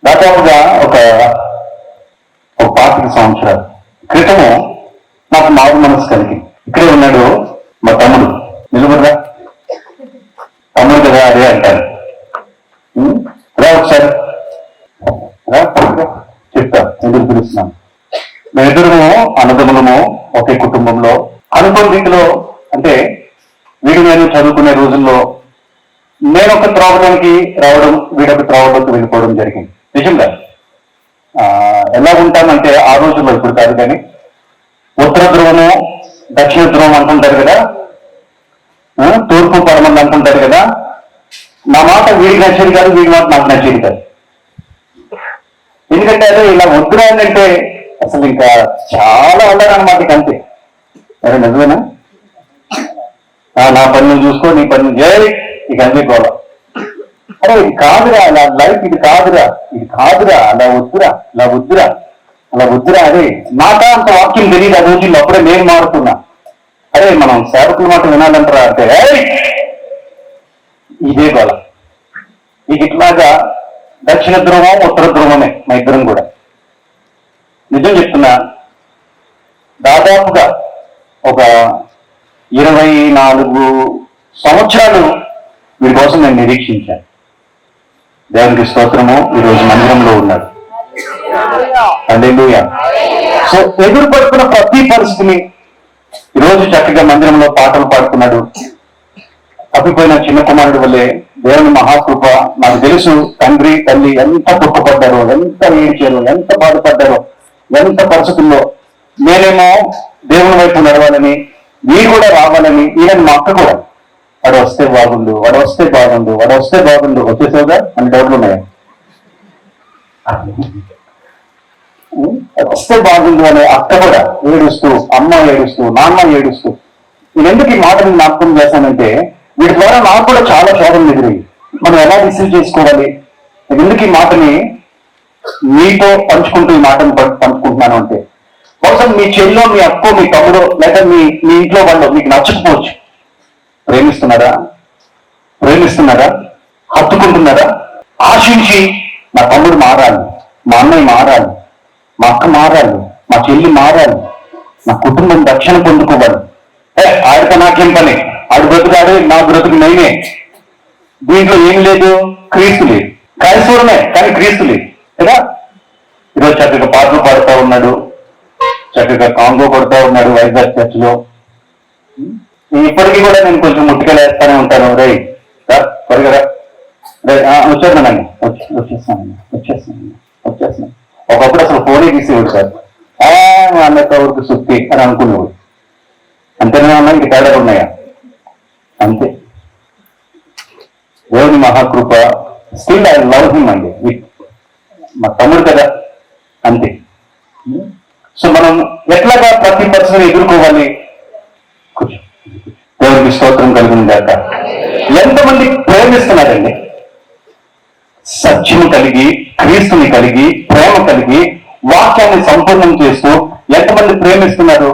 దాదాపుగా ఒక 25 సంవత్సరాల క్రితము నాకు మారు మనసు కలిగి ఇక్కడే ఉన్నాడు మా తమ్ముడు. నిలబడరా తమ్ముడు కదా అదే అంటారు. రా ఒకసారి చెప్తా ఎందుకు పిలుస్తున్నాను. మేమిద్దరము అన్నదమ్ములము ఒకే కుటుంబంలో అనుకోని రీతిలో, అంటే వీడు నేను చదువుకునే రోజుల్లో నేను ఒక త్రోవలోకి రావడం, వీడొక త్రోవలోకి వెళ్ళిపోవడం జరిగింది. నిజంగా ఎలా ఉంటానంటే ఆ రోజుల్లో, ఇప్పుడు కాదు కానీ ఉత్తర ధ్రువము దక్షిణ ధ్రువం అంటుంటారు కదా, తూర్పు పడమని అంటుంటారు కదా. నా మాట వీడికి నచ్చేది కాదు, వీడి మాట నాకు నచ్చేది కాదు. ఎందుకంటే అదే ఇలా వద్దురా అంటే అసలు ఇంకా చాలా ఉండాలన్నమాట. ఇక అంతే. అరే నిజమేనా? నా పన్ను చూసుకో, నీ పన్ను చేయాలి, ఇక అంతే గోళ. అరే ఇది కాదురా, అలా లైఫ్ ఇది కాదురా, ఇది కాదురా, అలా వద్దురా, అలా వద్దురా, అలా వద్దురా. అదే నాకా అంత వాక్యం తెలియదు ఆ రోజుల్లో. అప్పుడే నేను మారుతున్నా. అరే మనం సేవకుల మాట వినాలంటారా అంటే ఇదే గోళ. ఇక ఇట్లాగా దక్షిణ ధ్రువం ఉత్తర ధ్రువమే మా ఇద్దరం కూడా. నిజం చెప్తున్నా, దాదాపుగా ఒక 24 సంవత్సరాలు వీడి కోసం నేను నిరీక్షించాను. దేవునికి స్తోత్రము. ఈరోజు మందిరంలో ఉన్నాడు. హల్లెలూయా. సో ఎదురుపడుతున్న ప్రతి పరిస్థితిని ఈరోజు చక్కగా మందిరంలో పాటలు పాడుతున్నాడు. తప్పిపోయిన చిన్న కుమారుడు వల్లే దేవుని మహాకృప. నాకు తెలుసు తండ్రి తల్లి ఎంత దుఃఖపడ్డారో, ఎంత ఏడ్చారో, ఎంత బాధపడ్డారో, ఎంత పరిస్థితుల్లో. నేనేమో దేవుని వైపు నడవాలని, మీరు కూడా రావాలని. ఈయన మా అక్క కూడా, వాడు వస్తే బాగుండు, వాడు వస్తే బాగుండు, వాడు వస్తే బాగుండు. వచ్చేసావుగా అని డౌట్లు ఉన్నాయి. వస్తే బాగుండు అనే అక్క కూడా ఏడుస్తూ, అమ్మ ఏడుస్తూ, నాన్న ఏడుస్తూ. నేను ఎందుకు ఈ మాటని జ్ఞాపకం చేశానంటే, వీటి ద్వారా నాకు కూడా చాలా శోధనలు ఎదురయ్యి. మనం ఎలా రిసీవ్ చేసుకోవాలి? ఎందుకు ఈ మాటని మీతో పంచుకుంటూ ఈ మాటను పంచుకుంటున్నాను అంటే, బహుశా మీ చెల్లో, మీ అక్కో, మీ తమ్ముడో, లేదా మీ ఇంట్లో వాళ్ళు మీకు నచ్చకపోవచ్చు. ప్రేమిస్తున్నారా? హత్తుకుంటున్నారా? ఆశించి నా తమ్ముడు మారాలి, మా అన్నయ్య మారాలి, మా అక్క మారాలి, మా చెల్లి మారాలి, నా కుటుంబం రక్షణ పొందుకోవాలి. ఆడితో నాకేం పని, ఆడు బ్రతుకాడు, నా బ్రతుకు నేనే. దీంట్లో ఏం లేదు, క్రీస్తు లేదు. క్రైస్తవులమే కానీ క్రీస్తు లేదు కదా. ఈరోజు చక్కగా పాటలు పాడుతూ ఉన్నాడు, చక్కగా కాంగో కొడుతూ ఉన్నాడు వైజాగ్ చర్చ్ లో. ఇప్పటికీ కూడా నేను కొంచెం ముట్టికలు వేస్తానే ఉంటాను. రై త్వరగా వచ్చేస్తానండి, వచ్చేస్తాను. ఒకప్పుడు అసలు ఫోనే తీసేవాడు సార్. అన్నట్టు ఊరికి సుత్తి అని అనుకునేవాడు. అంతేనే ఉన్నా, ఇంక తేడా ఉన్నాయా? అంతే. దేవుని మహాకృప. స్టిల్ ఐ లవ్ హిమ్ అండి. మా తమ్ముడు కదా, అంతే. సో మనం ఎట్లాగా ప్రతి పరిస్థితిని ఎదుర్కోవాలి? దేవునికి స్తోత్రం కలిగిన దాక. ఎంతమంది ప్రేమిస్తున్నారండి? సత్యం కలిగి, క్రీస్తుని కలిగి, ప్రేమ కలిగి, వాక్యాన్ని సంపూర్ణం చేస్తూ ఎంతమంది ప్రేమిస్తున్నారు?